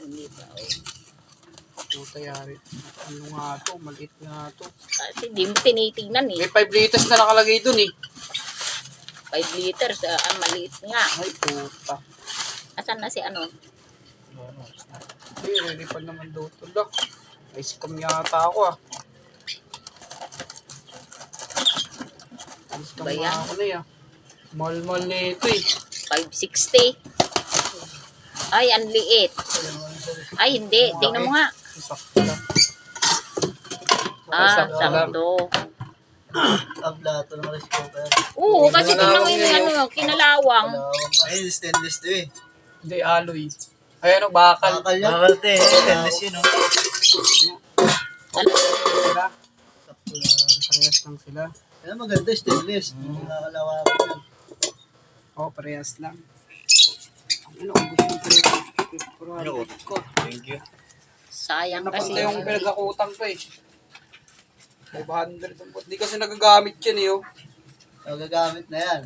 Hindi pa, oh. Puta yari. Ano nga to? Maliit nga to. Kasi di mo tinitingnan eh. May 5 liters na nakalagay dun eh. 5 liters, maliit nga. Ay, puta. Asan na si ano? Hindi, lilipad naman doon. Tula. Ay, scam yata ako ah. Ay, scam Ba nga yan? ako na yan. Mahal-mahal na ito eh. 560. Ay, ang liit. Ay, hindi. Tingnan mo nga. Sakto lang. Sakto. Ablato ng rice cooker. Oo, kasi tingnan mo yung ano, kinalawang. Ay, stainless to eh. Hindi, alloy. Ay, ano, bakal. Bakal yan. Bakal to eh. Stainless yun oh. Sila. Sakto lang. Parehas lang sila. Kaya maganda stainless. Nakakalawa ko yan. Oo, parehas lang. Ano, ang gusto yung parehas ko. Thank you. Sayang kasi. Napantay yung pinag-akutang ko eh. 500. Hindi kasi nagagamit yan eh oh. Magagamit na yan.